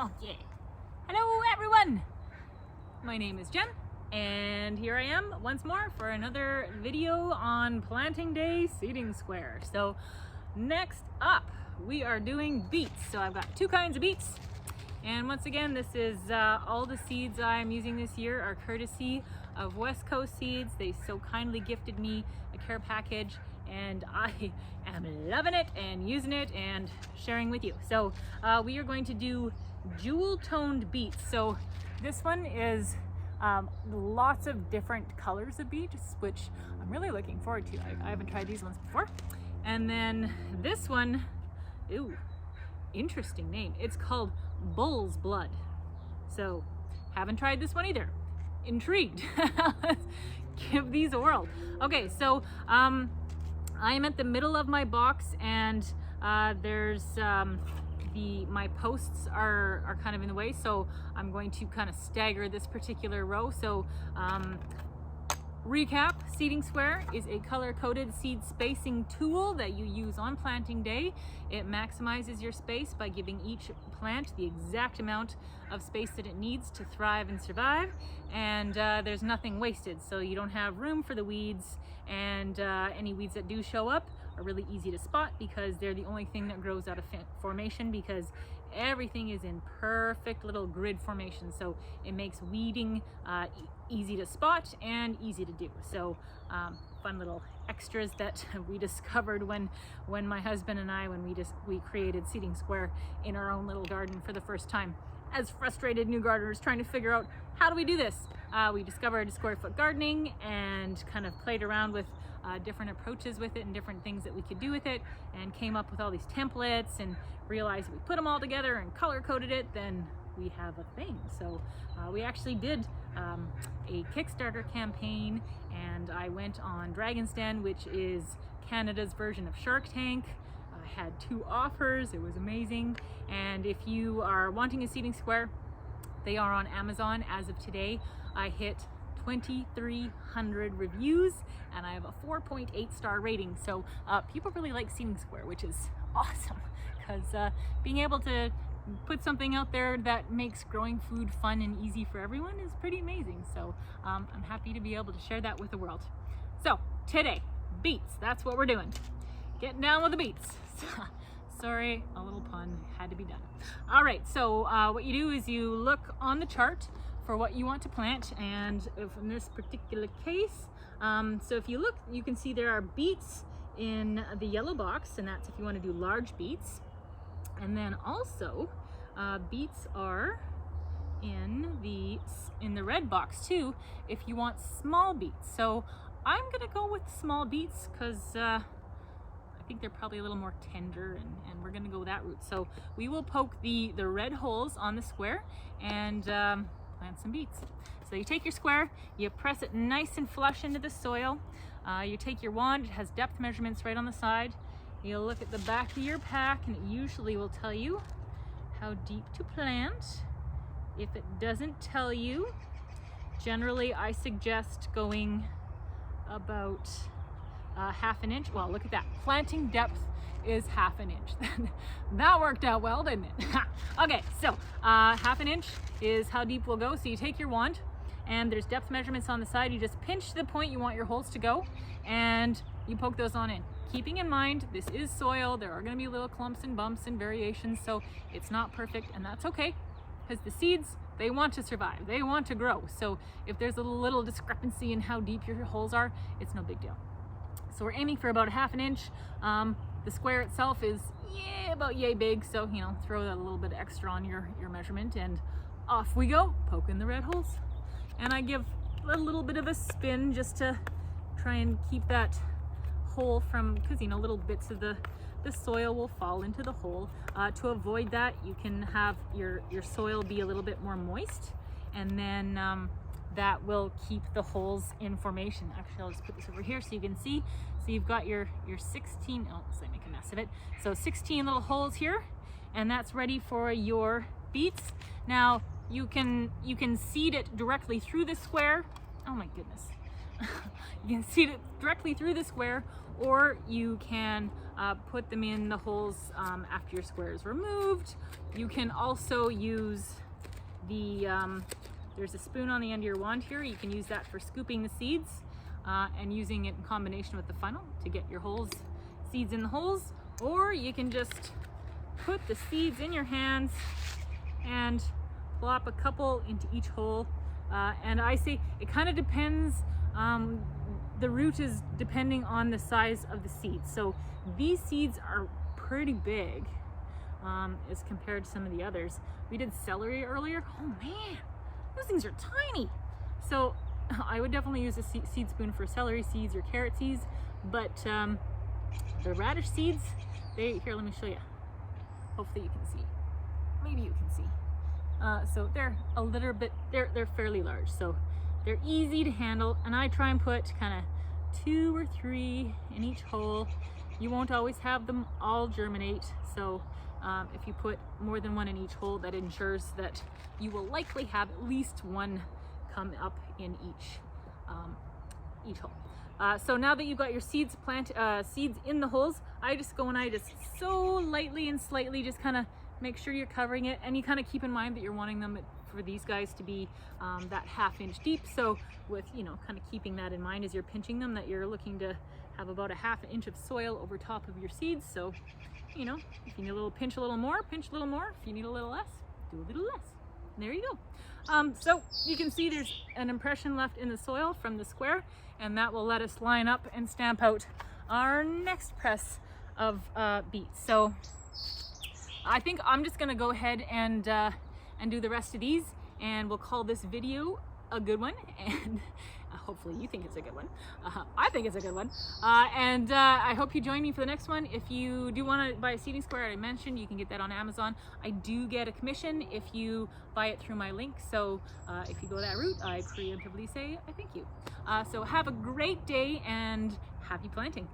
Oh yeah. Hello everyone! My name is Jen and here I am once more for another video on planting day seeding square. So next up we are doing beets. So I've got two kinds of beets, and once again this is all the seeds I'm using this year are courtesy of West Coast Seeds. They so kindly gifted me a care package and I am loving it and using it and sharing with you. So we are going to do jewel toned beets. So this one is lots of different colors of beets, which I'm really looking forward to. I haven't tried these ones before. And then this one, ooh, interesting name. It's called Bull's Blood. So haven't tried this one either. Intrigued. Let's give these a whirl. Okay, so I am at the middle of my box, and there's my posts are kind of in the way, so I'm going to kind of stagger this particular row. So recap, Seeding Square is a color-coded seed spacing tool that you use on planting day. It maximizes your space by giving each plant the exact amount of space that it needs to thrive and survive, and there's nothing wasted, so you don't have room for the weeds, and any weeds that do show up are really easy to spot because they're the only thing that grows out of formation, because everything is in perfect little grid formation, so it makes weeding easy to spot and easy to do. So fun little extras that we discovered when my husband and I, we created Seeding Square in our own little garden for the first time as frustrated new gardeners trying to figure out how do we do this. We discovered square foot gardening and kind of played around with different approaches with it and different things that we could do with it, and came up with all these templates and realized if we put them all together and color coded it, then we have a thing. So we actually did a Kickstarter campaign, and I went on Dragon's Den, which is Canada's version of Shark Tank. I had 2 offers. It was amazing. And if you are wanting a seeding square, they are on Amazon as of today. I hit 2,300 reviews and I have a 4.8 star rating. So people really like Seeding Square, which is awesome, because being able to put something out there that makes growing food fun and easy for everyone is pretty amazing. So I'm happy to be able to share that with the world. So today, beets, that's what we're doing. Getting down with the beets. Sorry, a little pun, had to be done. All right, so what you do is you look on the chart for what you want to plant, and in this particular case, so if you look, you can see there are beets in the yellow box, and that's if you want to do large beets. And then also beets are in the red box too if you want small beets. So I'm gonna go with small beets because I think they're probably a little more tender, and we're gonna go that route. So we will poke the red holes on the square and plant some beets. So you take your square, you press it nice and flush into the soil. You take your wand, it has depth measurements right on the side. You'll look at the back of your pack and it usually will tell you how deep to plant. If it doesn't tell you, generally I suggest going about half an inch. Well, look at that. Planting depth is half an inch. That worked out well, didn't it? Okay, so half an inch is how deep we'll go. So you take your wand and there's depth measurements on the side. You just pinch the point you want your holes to go and you poke those on in. Keeping in mind, this is soil. There are going to be little clumps and bumps and variations, so it's not perfect, and that's okay, because the seeds, they want to survive. They want to grow. So if there's a little discrepancy in how deep your holes are, it's no big deal. So we're aiming for about a half an inch. The square itself is about yay big, so throw that a little bit extra on your measurement, and off we go, poking the red holes. And I give a little bit of a spin just to try and keep that hole from, because little bits of the soil will fall into the hole. To avoid that, you can have your soil be a little bit more moist, and then that will keep the holes in formation. Actually, I'll just put this over here so you can see. So you've got your 16, oh, so I make a mess of it. So 16 little holes here, and that's ready for your beets. Now you can seed it directly through the square. Oh my goodness. You can seed it directly through the square, or you can put them in the holes after your square is removed. You can also use the, there's a spoon on the end of your wand here. You can use that for scooping the seeds and using it in combination with the funnel to get your seeds in the holes. Or you can just put the seeds in your hands and plop a couple into each hole. And I say it kind of depends. The root is depending on the size of the seeds. So these seeds are pretty big as compared to some of the others. We did celery earlier. Oh man, those things are tiny. So I would definitely use a seed spoon for celery seeds or carrot seeds. But the radish seeds, here, let me show you. Hopefully you can see. Maybe you can see. So they're a little bit, they're fairly large. So they're easy to handle, and I try and put kind of 2 or 3 in each hole. You won't always have them all germinate, so if you put more than 1 in each hole, that ensures that you will likely have at least 1 come up in each hole. So now that you've got your seeds in the holes, I just go and I just so lightly and slightly just kind of make sure you're covering it, and you kind of keep in mind that you're wanting them for these guys to be that 1/2 inch deep. So with, kind of keeping that in mind as you're pinching them, that you're looking to have about a 1/2 inch of soil over top of your seeds. So, if you need a little, pinch a little more, pinch a little more. If you need a little less, do a little less. And there you go. So you can see there's an impression left in the soil from the square, and that will let us line up and stamp out our next press of beets. So I think I'm just gonna go ahead and do the rest of these, and we'll call this video a good one, and hopefully you think it's a good one. I think it's a good one, and I hope you join me for the next one. If you do want to buy a seeding square, I mentioned you can get that on Amazon. I do get a commission if you buy it through my link, so if you go that route, I preemptively say I thank you. So have a great day and happy planting.